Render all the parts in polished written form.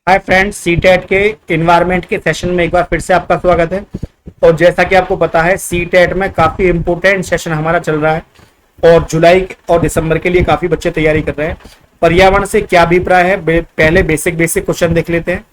Hi friends, CTET के environment के session में एक बार फिर से आपका स्वागत है। और जैसा कि आपको पता है, सीटेट में काफ़ी इम्पोर्टेंट सेशन हमारा चल रहा है और जुलाई और दिसंबर के लिए काफ़ी बच्चे तैयारी कर रहे हैं। पर्यावरण से क्या अभिप्राय है, पहले बेसिक क्वेश्चन देख लेते हैं।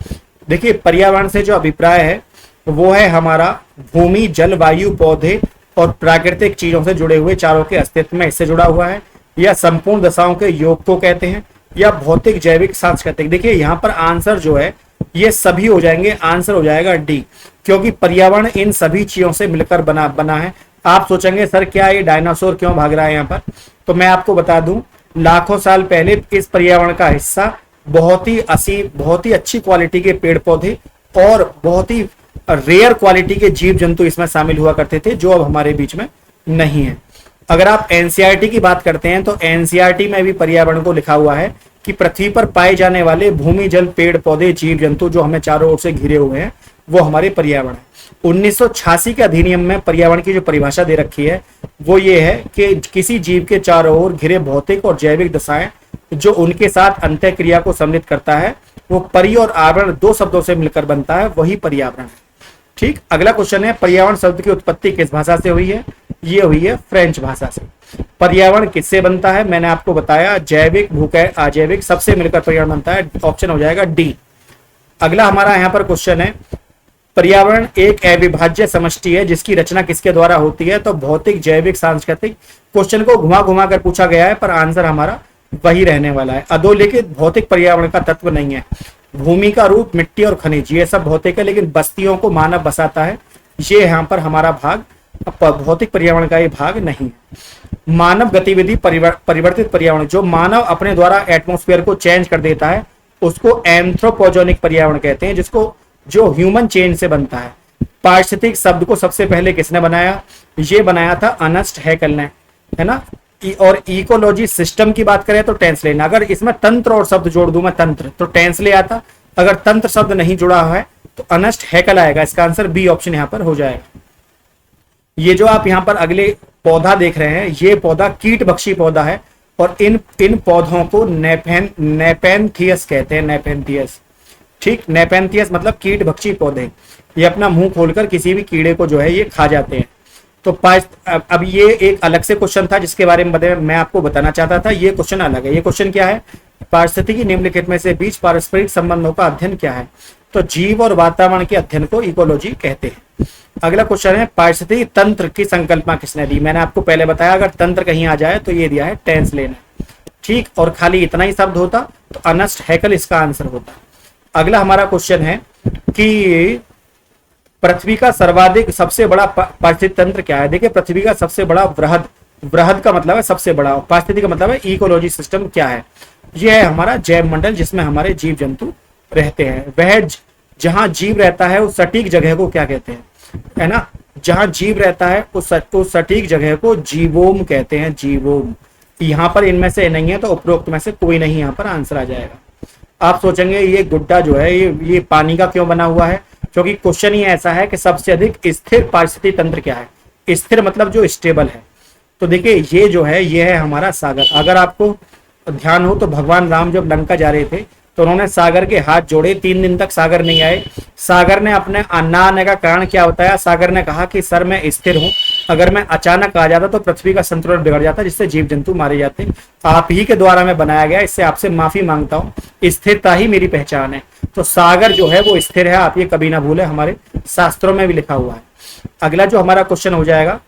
देखिए, पर्यावरण से जो अभिप्राय है वो है हमारा भूमि, जल, वायु, पौधे और प्राकृतिक चीजों से जुड़े हुए चारों के अस्तित्व में इससे जुड़ा हुआ है, या संपूर्ण दशाओं के योग को कहते हैं, या भौतिक, जैविक, सांस्कृतिक। देखिए यहाँ पर आंसर जो है ये सभी हो जाएंगे, आंसर हो जाएगा डी, क्योंकि पर्यावरण इन सभी चीजों से मिलकर बना है। आप सोचेंगे सर क्या ये डायनासोर क्यों भाग रहा है यहाँ पर, तो मैं आपको बता दूं, लाखों साल पहले इस पर्यावरण का हिस्सा बहुत ही अच्छी क्वालिटी के पेड़ पौधे और बहुत ही रेयर क्वालिटी के जीव जंतु इसमें शामिल हुआ करते थे, जो अब हमारे बीच में नहीं है। अगर आप एनसीईआरटी की बात करते हैं तो एनसीईआरटी में भी पर्यावरण को लिखा हुआ है कि पृथ्वी पर पाए जाने वाले भूमि, जल, पेड़ पौधे, जीव जंतु जो हमें चारों ओर से घिरे हुए हैं वो हमारे पर्यावरण है। 1986 के अधिनियम में पर्यावरण की जो परिभाषा दे रखी है वो ये है कि किसी जीव के चारों ओर घिरे भौतिक और जैविक दशाएं जो उनके साथ अंतःक्रिया को सम्मिलित करता है, वो परि और आवरण दो शब्दों से मिलकर बनता है, वही पर्यावरण है। ठीक, अगला क्वेश्चन है, पर्यावरण शब्द की उत्पत्ति किस भाषा से हुई है? ये हुई है फ्रेंच भाषा से। पर्यावरण किससे बनता है? मैंने आपको बताया, जैविक, भूकैय, अजैविक सबसे मिलकर पर्यावरण बनता है। ऑप्शन हो जाएगा डी। अगला हमारा यहाँ पर क्वेश्चन है, पर्यावरण एक अविभाज्य समष्टि है जिसकी रचना किसके द्वारा होती है? तो भौतिक, जैविक, सांस्कृतिक। क्वेश्चन को घुमा घुमा कर पूछा गया है पर आंसर हमारा वही रहने वाला है। अधोलिखित भौतिक पर्यावरण का तत्व नहीं है। भूमि का रूप, मिट्टी और खनिज ये सब भौतिक है, लेकिन बस्तियों को मानव बसाता है, ये यहाँ पर हमारा भाग भौतिक पर्यावरण का ये भाग नहीं है। मानव गतिविधि परिवर्तित पर्यावरण, जो मानव अपने द्वारा एटमॉस्फेयर को चेंज कर देता है उसको एंथ्रोपोजेनिक पर्यावरण कहते हैं, जो ह्यूमन चेंज से बनता है। पारिस्थितिक शब्द को सबसे पहले किसने बनाया? ये बनाया था अर्नेस्ट हैकेल ने, है ना। और इकोलॉजी सिस्टम की बात करें तो टेंस लेना। अगर इसमें तंत्र और शब्द जोड़ दूं मैं तंत्र, तो टेंस ले आता। अगर तंत्र शब्द नहीं जुड़ा है तो अर्नेस्ट हैकेल आएगा। इसका आंसर बी ऑप्शन यहाँ पर हो जाएगा। ये जो आप यहाँ पर अगले पौधा देख रहे हैं, ये पौधा कीटभक्षी पौधा है और इन पौधों को नेपेंथियस कहते हैं। नेपेंथियस, ठीक, नेपेंथियस मतलब कीटभक्षी पौधे। ये अपना मुंह खोलकर किसी भी कीड़े को जो है ये खा जाते हैं। तो अब ये एक अलग से क्वेश्चन था जिसके बारे में मैं आपको बताना चाहता था। ये क्वेश्चन अलग है। ये क्वेश्चन क्या है? पारिस्थितिकी निम्नलिखित में से बीच पारस्परिक संबंधों का अध्ययन क्या है? तो जीव और वातावरण के अध्ययन को इकोलॉजी कहते हैं। अगला क्वेश्चन है, पारिस्थितिकी तंत्र की संकल्पना किसने दी? मैंने आपको पहले बताया, अगर तंत्र कहीं आ जाए तो ये दिया है टेंस लेना। ठीक, और खाली इतना ही शब्द होता तो अर्नेस्ट हैकेल इसका आंसर होता। अगला हमारा क्वेश्चन है कि पृथ्वी का सर्वाधिक सबसे बड़ा पारिस्थितिक तंत्र क्या है? देखिए, पृथ्वी का सबसे बड़ा वृहद का मतलब है सबसे बड़ा, पारिस्थितिकी का मतलब है इकोलॉजी सिस्टम क्या है? यह है हमारा जैव मंडल जिसमें हमारे जीव जंतु रहते हैं। वह जहां जीव रहता है उस सटीक जगह को क्या कहते हैं, है ना। जहां जीव रहता है उस सटीक जगह को जीवोम कहते हैं। जीवोम। यहाँ पर इनमें से नहीं है तो उपरोक्त में से कोई नहीं यहाँ पर आंसर आ जाएगा। आप सोचेंगे ये गुड्डा जो है ये पानी का क्यों बना हुआ है? क्योंकि क्वेश्चन ही ऐसा है कि सबसे अधिक स्थिर पारिस्थितिक तंत्र क्या है? स्थिर मतलब जो स्टेबल है। तो देखिए, ये जो है ये है हमारा सागर। अगर आपको ध्यान हो तो भगवान राम जब लंका जा रहे थे तो उन्होंने सागर के हाथ जोड़े, 3 दिन तक सागर नहीं आए। सागर ने अपने ना आने का कारण क्या बताया? सागर ने कहा कि सर मैं स्थिर हूं, अगर मैं अचानक आ जाता तो पृथ्वी का संतुलन बिगड़ जाता जिससे जीव जंतु मारे जाते। आप ही के द्वारा मैं बनाया गया, इससे आपसे माफी मांगता हूं, स्थिरता ही मेरी पहचान है। तो सागर जो है वो स्थिर है, आप ये कभी ना भूलें, हमारे शास्त्रों में भी लिखा हुआ है। अगला जो हमारा क्वेश्चन हो जाएगा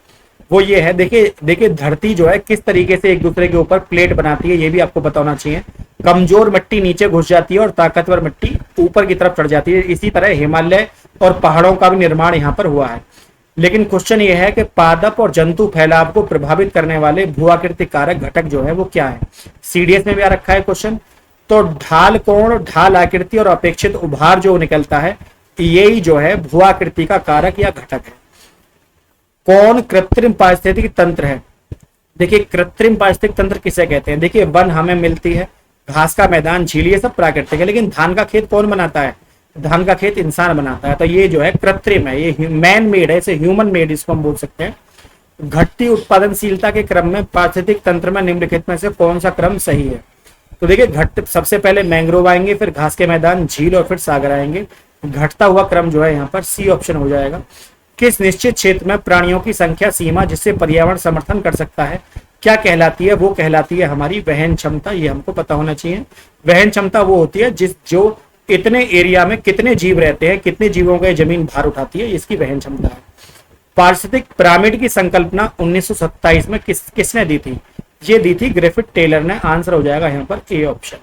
वो ये है, देखिए धरती जो है किस तरीके से एक दूसरे के ऊपर प्लेट बनाती है, ये भी आपको पता होना चाहिए। कमजोर मिट्टी नीचे घुस जाती है और ताकतवर मिट्टी ऊपर की तरफ चढ़ जाती है। इसी तरह हिमालय और पहाड़ों का भी निर्माण यहाँ पर हुआ है। लेकिन क्वेश्चन ये है कि पादप और जंतु फैलाव को प्रभावित करने वाले भूआकृतिक कारक घटक जो है वो क्या है? सीडीएस में भी आ रखा है क्वेश्चन। तो ढाल कोण, ढाल आकृति और अपेक्षित उभार जो निकलता है, यही जो है भूआकृति का कारक या घटक है। कौन कृत्रिम पारिस्थितिक तंत्र है? देखिए, कृत्रिम पारिस्थितिक तंत्र किसे कहते हैं? देखिए, वन हमें मिलती है, घास का मैदान, झील, ये सब प्राकृतिक है, लेकिन धान का खेत कौन बनाता है? धान का खेत इंसान बनाता है। तो ये जो है कृत्रिम है, ये मैन मेड है, इसे ह्यूमन मेड इसको हम बोल सकते हैं। घटती उत्पादनशीलता के क्रम में पारिस्थितिक तंत्र में निम्नलिखित में से कौन सा क्रम सही है? तो देखिए सबसे पहले मैंग्रोव आएंगे, फिर घास के मैदान, झील और फिर सागर आएंगे। घटता हुआ क्रम जो है यहाँ पर सी ऑप्शन हो जाएगा। किस निश्चित क्षेत्र में प्राणियों की संख्या सीमा जिससे पर्यावरण समर्थन कर सकता है क्या कहलाती है? वो कहलाती है हमारी वहन क्षमता। ये हमको पता होना चाहिए। वहन क्षमता वो होती है जो इतने एरिया में कितने जीव रहते हैं, कितने जीवों का जमीन भार उठाती है, इसकी वहन क्षमता है। पारिस्थितिक पिरामिड की संकल्पना 1927 में किसने दी थी? ये दी थी ग्रिफिथ टेलर ने। आंसर हो जाएगा यहाँ पर ए ऑप्शन।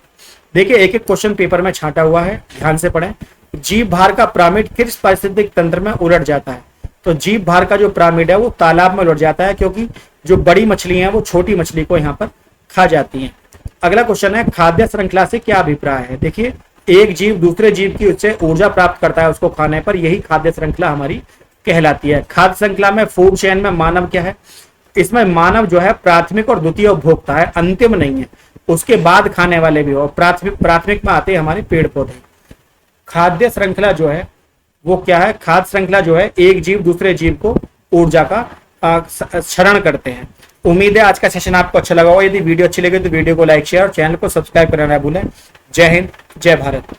देखिए एक एक क्वेश्चन पेपर में छांटा हुआ है, ध्यान से पढ़ें। जीव भार का पिरामिड किस पारिस्थितिक तंत्र में उलट जाता है? तो जीव भार का जो पिरामिड है वो तालाब में उलट जाता है, क्योंकि जो बड़ी मछली हैं वो छोटी मछली को यहाँ पर खा जाती हैं। अगला क्वेश्चन है खाद्य श्रृंखला से क्या अभिप्राय है? देखिए एक जीव दूसरे जीव की उससे ऊर्जा प्राप्त करता है उसको खाने पर, यही खाद्य श्रृंखला हमारी कहलाती है। खाद्य श्रृंखला में फूड चेन में मानव क्या है? इसमें मानव जो है प्राथमिक और द्वितीय उपभोक्ता है, अंतिम नहीं है, उसके बाद खाने वाले भी हो। प्राथमिक में आते हैं हमारे पेड़ पौधे। खाद्य श्रृंखला जो है वो क्या है? खाद्य श्रृंखला जो है एक जीव दूसरे जीव को ऊर्जा का क्षरण करते हैं। उम्मीद है आज का सेशन आपको अच्छा लगा होगा। यदि वीडियो अच्छी लगे तो वीडियो को लाइक शेयर और चैनल को सब्सक्राइब करना ना भूलें। जय हिंद, जय भारत।